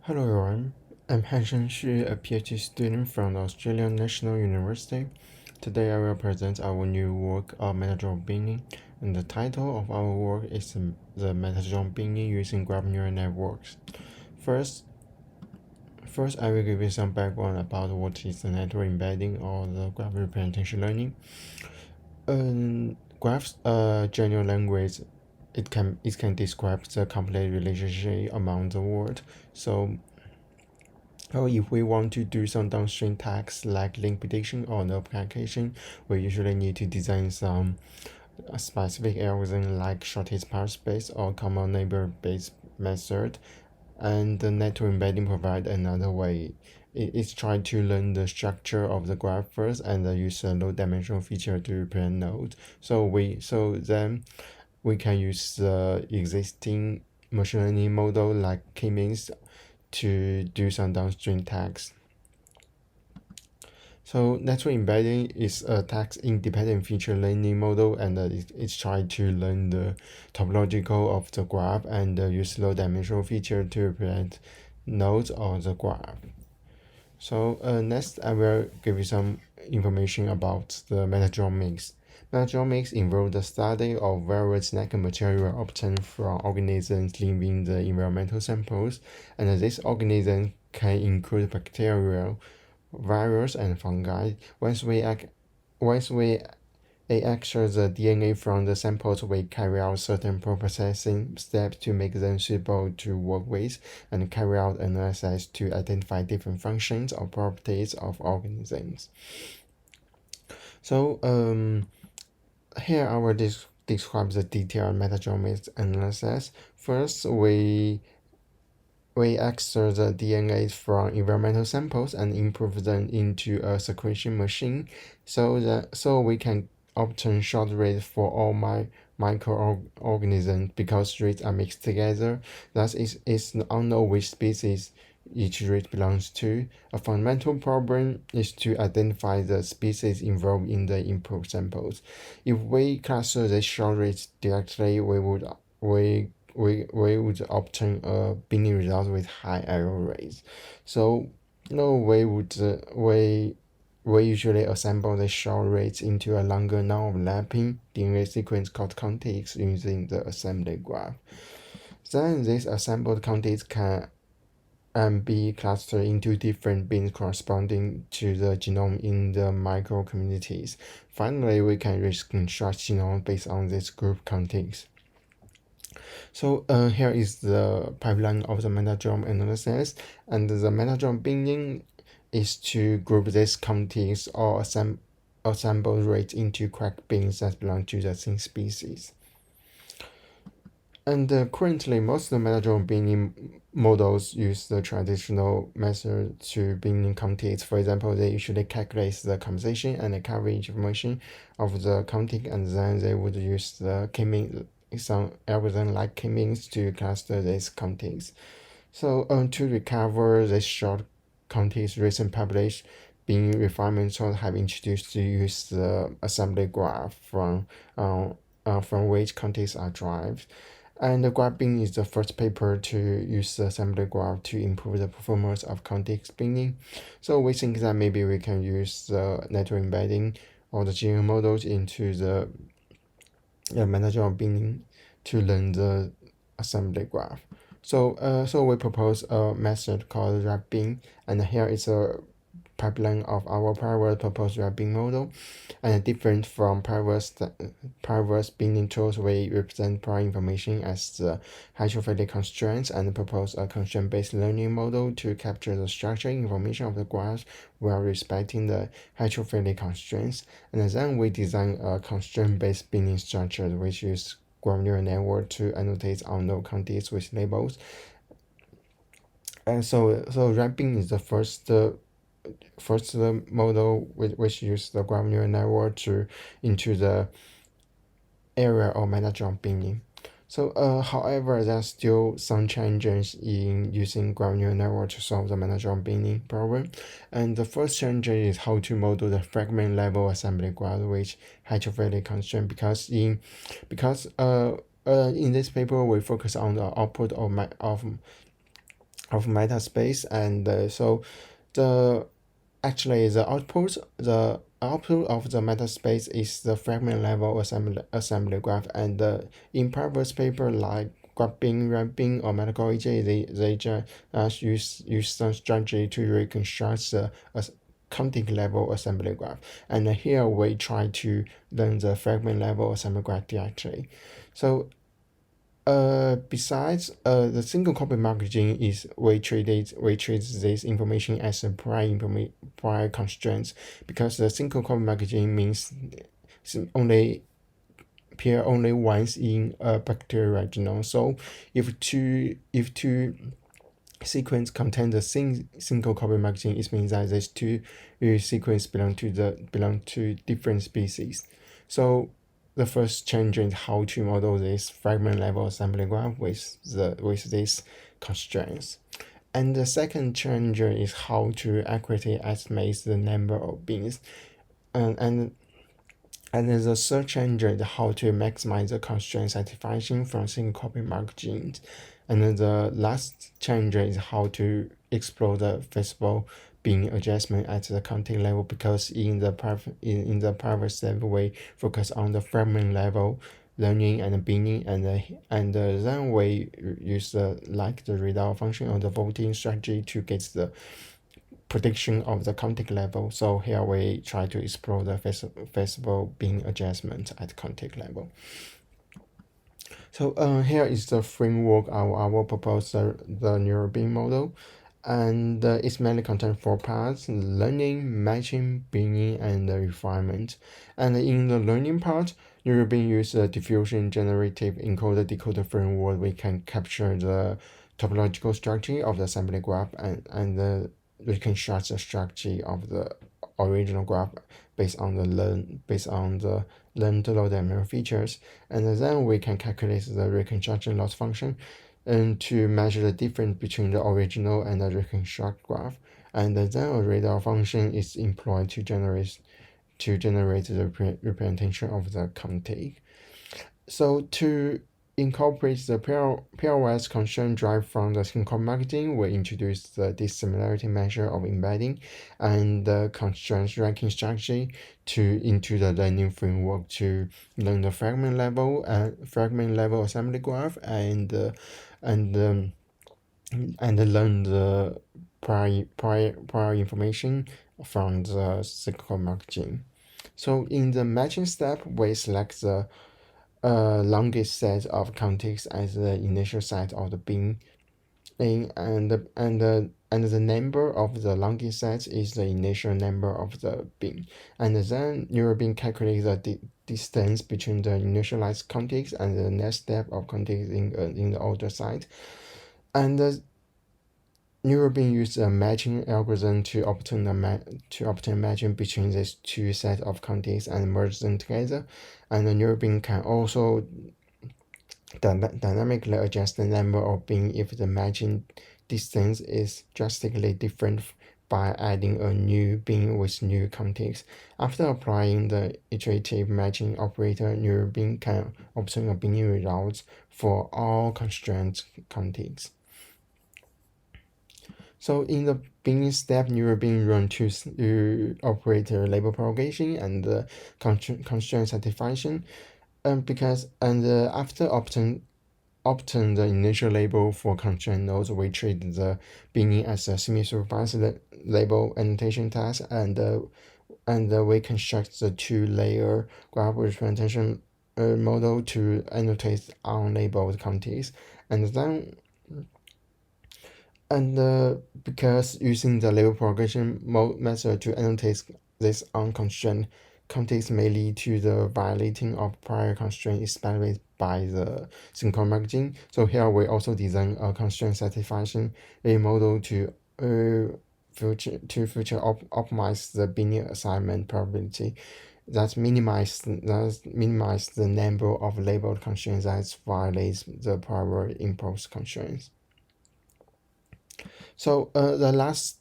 Hello everyone, I'm Hansheng Xue, a PhD student from the Australian National University. Today I will present our new work on metagenomic binning, and the title of our work is the metagenomic binning using graph neural networks. First, I will give you some background about what is the network embedding or the graph representation learning. Graphs, general language, it can describe the complete relationship among the words. So if we want to do some downstream tasks like link prediction or node application, we usually need to design some specific algorithm like shortest path space or common neighbor based method. And the network embedding provides another way. It's trying to learn the structure of the graph first and use a low dimensional feature to represent nodes. So then we can use the existing machine learning model like k-means to do some downstream tasks. So network embedding is a task-independent feature learning model, and it's trying to learn the topological of the graph and use low-dimensional feature to represent nodes on the graph. So next, I will give you some information about the metagenomics. Metagenomics involves the study of various genetic material obtained from organisms living in the environmental samples, and these organisms can include bacteria, virus, and fungi. Once we extract the DNA from the samples, we carry out certain processing steps to make them suitable to work with, and carry out analysis to identify different functions or properties of organisms. So here I will describe the detailed metagenomics analysis. First, we extract the DNA from environmental samples and improve them into a sequencing machine, so we can obtain short rates for all microorganisms because rates are mixed together. Thus, it's unknown which species each rate belongs to. A fundamental problem is to identify the species involved in the input samples. If we cluster the short rates directly, we would obtain a binning result with high error rates. So no way would we usually assemble the short rates into a longer non-overlapping DNA sequence called contigs using the assembly graph. Then these assembled contigs can be clustered into different bins corresponding to the genome in the microcommunities. Finally, we can reconstruct genome based on these group contigs. So here is the pipeline of the metagenome analysis, and the metagenome binning is to group these contigs or assemble rates into cracked bins that belong to the same species. And currently, most of the metagenome binning models use the traditional method to binning contigs. For example, they usually calculate the composition and the coverage information of the contig, and then they would use the k-means, some algorithm like k-means to cluster these contigs. So to recover this short contigs, recent published binning refinement tools have introduced to use the assembly graph from which contigs are derived. And the graph binning is the first paper to use the assembly graph to improve the performance of contigs binning. So we think that maybe we can use the network embedding or the GNN models into the metagenomic binning to learn the assembly graph. So we propose a method called wrapping, and here is a pipeline of our previous proposed wrapping model, and different from previous binning tools, we represent prior information as the hydrophilic constraints and propose a constraint-based learning model to capture the structure information of the graph while respecting the hydrophilic constraints. And then we design a constraint-based binning structure which uses graph neural network to annotate unknown contigs with labels. And so wrapping is the first model which uses the graph neural network into the area of metagenomic binning. So however, there are still some challenges in using graph neural network to solve the metagenomic binning problem. And the first challenge is how to model the fragment level assembly graph with hydrophilic constraint, because in this paper we focus on the output of of metaspace, and so the actually the output of the metaspace is the fragment level assembly graph, and in previous paper like graphing, ramping, or medical AJ, they just use some strategy to reconstruct the content level assembly graph, and here we try to learn the fragment level assembly graph directly. So besides the single copy marketing is we treat this information as a prior constraints, because the single copy marketing means only appear only once in a bacterial genome. So if two sequence contain the single copy marketing, it means that these two sequence belong to different species. So the first change is how to model this fragment level assembly graph with these constraints. And the second change is how to accurately estimate the number of beans. And the third change is how to maximize the constraint satisfaction from single copy marketing. And the last change is how to explore the feasible bin adjustment at the content level, because in the private step we focus on the fragment level learning and binning, and then we use the readout function or the voting strategy to get the prediction of the content level. So here we try to explore the feasible bin adjustment at content level. So here is the framework of our proposed the neural bin model, and it's mainly contains 4 parts: learning, matching, binning, and refinement. And in the learning part, neural bin uses a diffusion generative encoder decoder framework. We can capture the topological structure of the assembly graph and reconstruct the structure of the original graph based on the learned load and mirror features, and then we can calculate the reconstruction loss function and to measure the difference between the original and the reconstruct graph, and then a radar function is employed to generate the representation of the contig. So to incorporate the pairwise constraint derived from the single copy marketing, we introduce the dissimilarity measure of embedding and the constraint ranking strategy into the learning framework to learn the fragment level assembly graph and learn the prior information from the single copy marketing. So in the matching step, we select the longest set of contigs as the initial set of the bin, and the number of the longest set is the initial number of the bin, and then neural bin calculates the distance between the initialized contigs and the next step of contigs in the order side, and the neural bin uses a matching algorithm to obtain matching between these two sets of contigs and merge them together, and the neural bin can also dynamically adjust the number of bins if the matching distance is drastically different by adding a new bin with new contigs. After applying the iterative matching operator, neural bin can obtain a binning result for all constraint contigs. So in the binning step, neural bin run two operator label propagation and constraint satisfaction. After obtain the initial label for constraint nodes, we treat the binning as a semi-supervised label annotation task, and we construct the 2-layer graph representation model to annotate unlabeled contigs, because using the label propagation method to annotate this unconstrained contigs may lead to the violating of prior constraint established by the single marketing. So here we also design a constraint satisfaction model to optimize the binning assignment probability that minimize the number of labeled constraints that violates the prior impulse constraints. So the last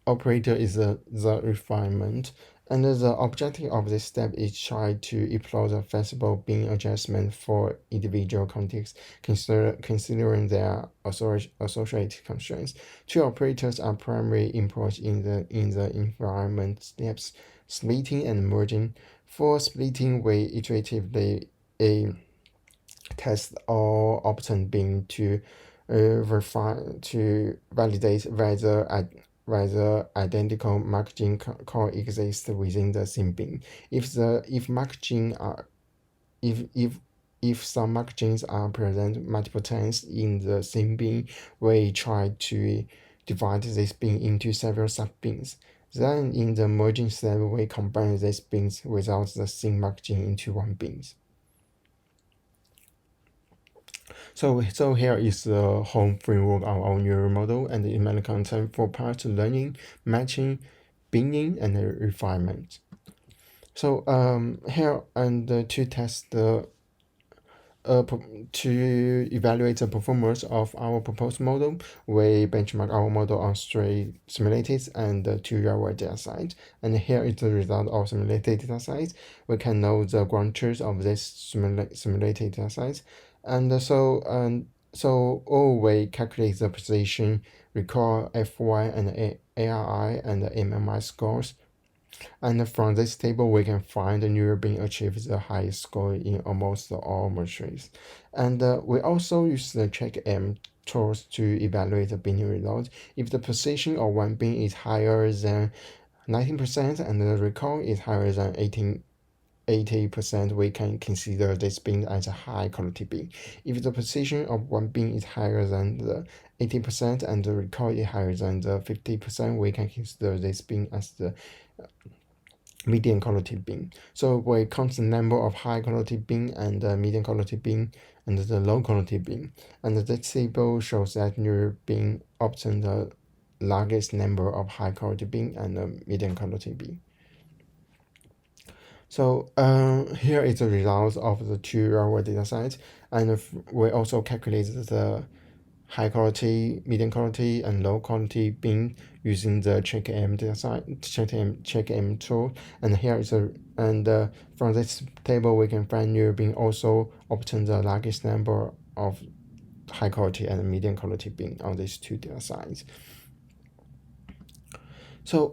operator is the refinement, And the objective of this step is try to explore the flexible bin adjustment for individual contexts, considering their associated constraints. Two operators are primary inputs in the environment steps: splitting and merging. For splitting, we iteratively test all obtained bin to validate whether identical mark gene coexist within the same bin. If some mark genes are present multiple times in the same bin, we try to divide this bin into several sub-bins. Then in the merging step, we combine these bins without the same mark gene into one bin. So here is the home framework of our neural model and the embedded content for part learning, matching, binning, and refinement. So here and to test the to evaluate the performance of our proposed model, we benchmark our model on 3 simulated and 2 real-world data sets. And here is the result of simulated data sets. We can know the ground truth of this simulated data sets. And so we calculate the position, recall FY and ARI and MMI scores. And from this table, we can find the neural bin achieves the highest score in almost all matrices. And we also use the check-M tools to evaluate the binning result. If the position of one bin is higher than 19% and the recall is higher than 80%, we can consider this bin as a high quality bin. If the position of one bin is higher than the 80% and the recall is higher than the 50%, we can consider this bin as the medium quality bin. So we count the number of high quality bin and the medium quality bin and the low quality bin. And this table shows that neural bin obtain the largest number of high quality bin and the medium quality bin. So here is the results of the 2 real-world data sets, and we also calculated the high quality, medium quality, and low quality bin using the check-M tool. And here is from this table we can find neural bin also obtain the largest number of high quality and medium quality bin on these 2 data sets. So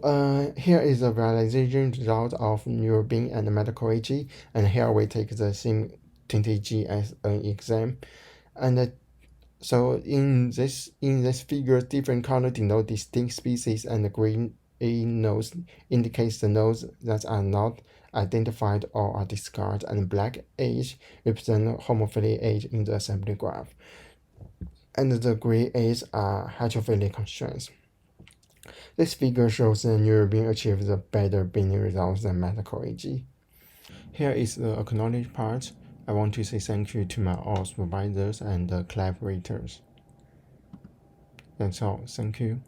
here is the visualization result of neural bin and medical AG, and here we take the same 20G as an exam. And so in this figure, different color denote distinct species, and the green nodes indicates the nodes that are not identified or are discarded, and black edge represent homophily edge in the assembly graph. And the gray edge are heterophily constraints. This figure shows that neural bin achieves a better binning results than medical AG. Here is the acknowledge part. I want to say thank you to my all supervisors and collaborators. That's all. Thank you.